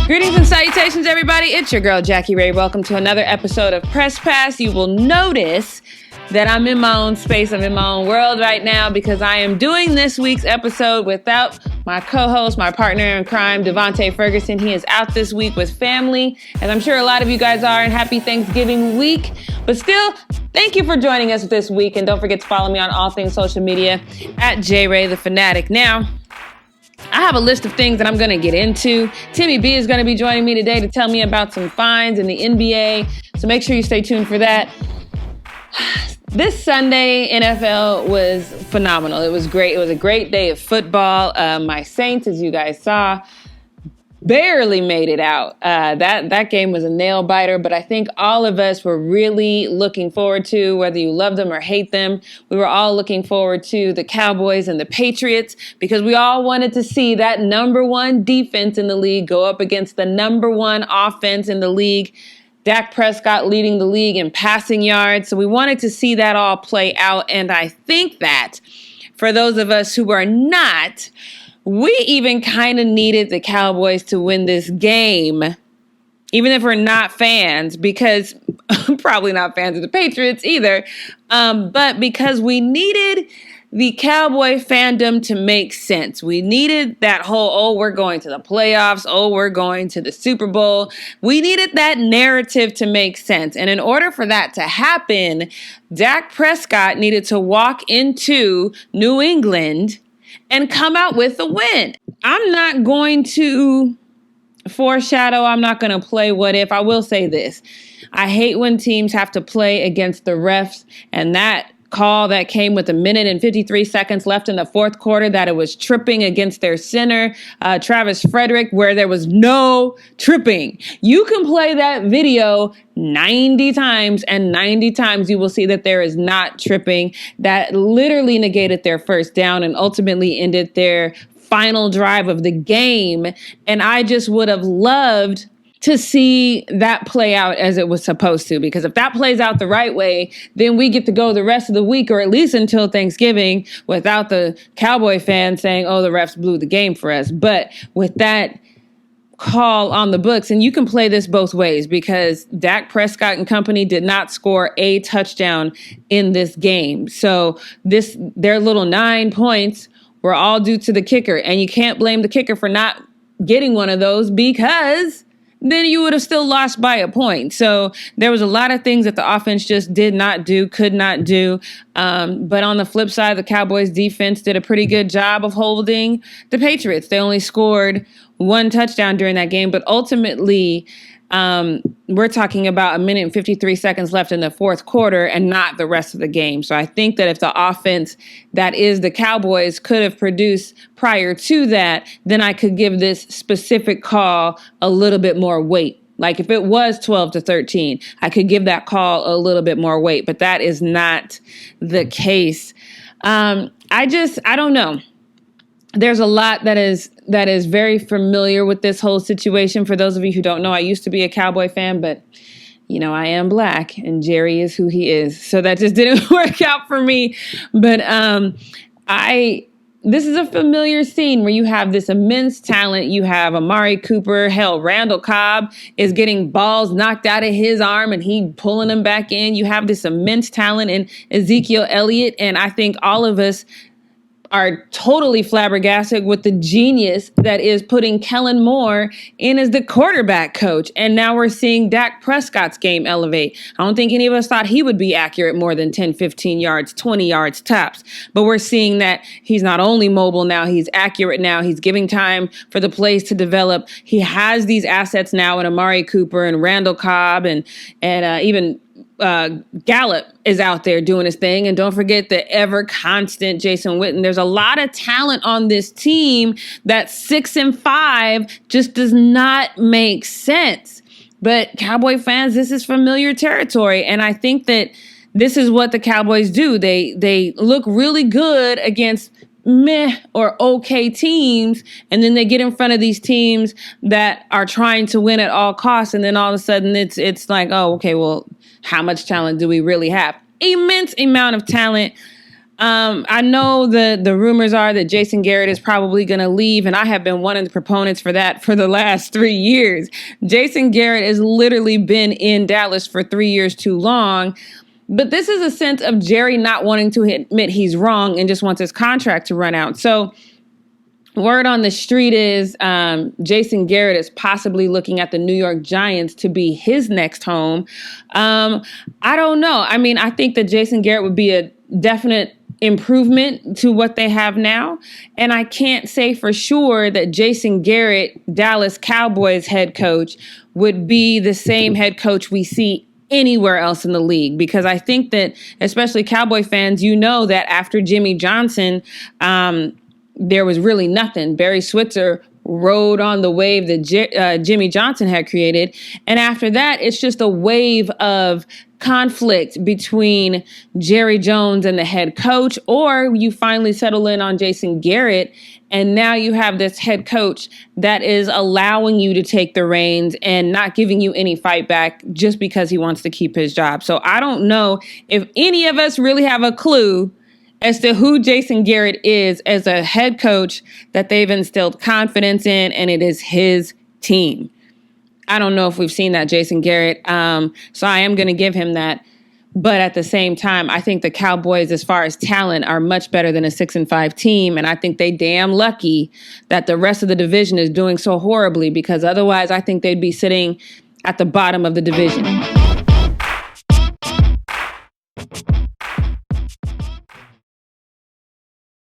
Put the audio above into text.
Greetings and salutations, everybody. It's your girl, Jackie Ray. Welcome to another episode of Press Pass. You will notice that I'm in my own space. I'm in my own world right now because I am doing this week's episode without my co-host, my partner in crime, Devontae Ferguson. He is out this week with family, as I'm sure a lot of you guys are, and happy Thanksgiving week. But still, thank you for joining us this week, and don't forget to follow me on all things social media at JRayTheFanatic. Now, I have a list of things that I'm going to get into. Timmy B is going to be joining me today to tell me about some fines in the NBA, so make sure you stay tuned for that. This Sunday, NFL was phenomenal. It was great. It was a great day of football. My Saints, as you guys saw, barely made it out. That game was a nail biter, but I think all of us were really looking forward to, whether you love them or hate them, we were all looking forward to the Cowboys and the Patriots because we all wanted to see that number one defense in the league go up against the number one offense in the league. Dak Prescott leading the league in passing yards. So we wanted to see that all play out. And I think that for those of us who are not, we even kind of needed the Cowboys to win this game, even if we're not fans, because probably not fans of the Patriots either, but because we needed the Cowboy fandom to make sense. We needed that whole, we're going to the playoffs, we're going to the Super Bowl. We needed that narrative to make sense. And in order for that to happen, Dak Prescott needed to walk into New England and come out with a win. I'm not going to foreshadow. I'm not going to play what if. I will say this. I hate when teams have to play against the refs, and that call that came with 1 minute and 53 seconds left in the fourth quarter, that it was tripping against their center, Travis Frederick, where there was no tripping. You can play that video 90 times, and 90 times you will see that there is not tripping. That literally negated their first down and ultimately ended their final drive of the game. And I just would have loved to see that play out as it was supposed to, because if that plays out the right way, then we get to go the rest of the week, or at least until Thanksgiving, without the Cowboy fans saying, the refs blew the game for us. But with that call on the books, and you can play this both ways, because Dak Prescott and company did not score a touchdown in this game. So their little 9 points were all due to the kicker, and you can't blame the kicker for not getting one of those, because then you would have still lost by a point. So there was a lot of things that the offense just did not do, could not do. But on the flip side, the Cowboys defense did a pretty good job of holding the Patriots. They only scored 1 touchdown during that game, but ultimately, we're talking about 1 minute and 53 seconds left in the fourth quarter and not the rest of the game. So I think that if the offense that is the Cowboys could have produced prior to that, then I could give this specific call a little bit more weight. Like if it was 12-13, I could give that call a little bit more weight, but that is not the case. I don't know. There's a lot that is very familiar with this whole situation. For those of you who don't know, I used to be a Cowboy fan, but I am black and Jerry is who he is. So that just didn't work out for me. But this is a familiar scene where you have this immense talent. You have Amari Cooper. Hell, Randall Cobb is getting balls knocked out of his arm and he pulling them back in. You have this immense talent in Ezekiel Elliott. And I think all of us are totally flabbergasted with the genius that is putting Kellen Moore in as the quarterback coach. And now we're seeing Dak Prescott's game elevate. I don't think any of us thought he would be accurate more than 10, 15 yards, 20 yards tops. But we're seeing that he's not only mobile now, he's accurate now. He's giving time for the plays to develop. He has these assets now in Amari Cooper and Randall Cobb and even Gallup is out there doing his thing. And don't forget the ever constant Jason Witten. There's a lot of talent on this team that 6-5 just does not make sense. But Cowboy fans, this is familiar territory. And I think that this is what the Cowboys do. They look really good against meh or okay teams, and then they get in front of these teams that are trying to win at all costs, and then all of a sudden it's like, oh, okay, well, how much talent do we really have? Immense amount of talent. I know the rumors are that Jason Garrett is probably going to leave, and I have been one of the proponents for that for the last 3 years. Jason Garrett has literally been in Dallas for 3 years too long. But this is a sense of Jerry not wanting to admit he's wrong and just wants his contract to run out. So word on the street is Jason Garrett is possibly looking at the New York Giants to be his next home. I don't know. I mean, I think that Jason Garrett would be a definite improvement to what they have now. And I can't say for sure that Jason Garrett, Dallas Cowboys head coach, would be the same head coach we see anywhere else in the league, because I think that, especially Cowboy fans, you know that after Jimmy Johnson, there was really nothing. Barry Switzer rode on the wave that Jimmy Johnson had created. And after that, it's just a wave of conflict between Jerry Jones and the head coach, or you finally settle in on Jason Garrett, and now you have this head coach that is allowing you to take the reins and not giving you any fight back just because he wants to keep his job. So I don't know if any of us really have a clue as to who Jason Garrett is as a head coach that they've instilled confidence in, and it is his team. I don't know if we've seen that Jason Garrett, so I am going to give him that. But at the same time, I think the Cowboys, as far as talent, are much better than a 6-5 team. And I think they damn lucky that the rest of the division is doing so horribly, because otherwise I think they'd be sitting at the bottom of the division.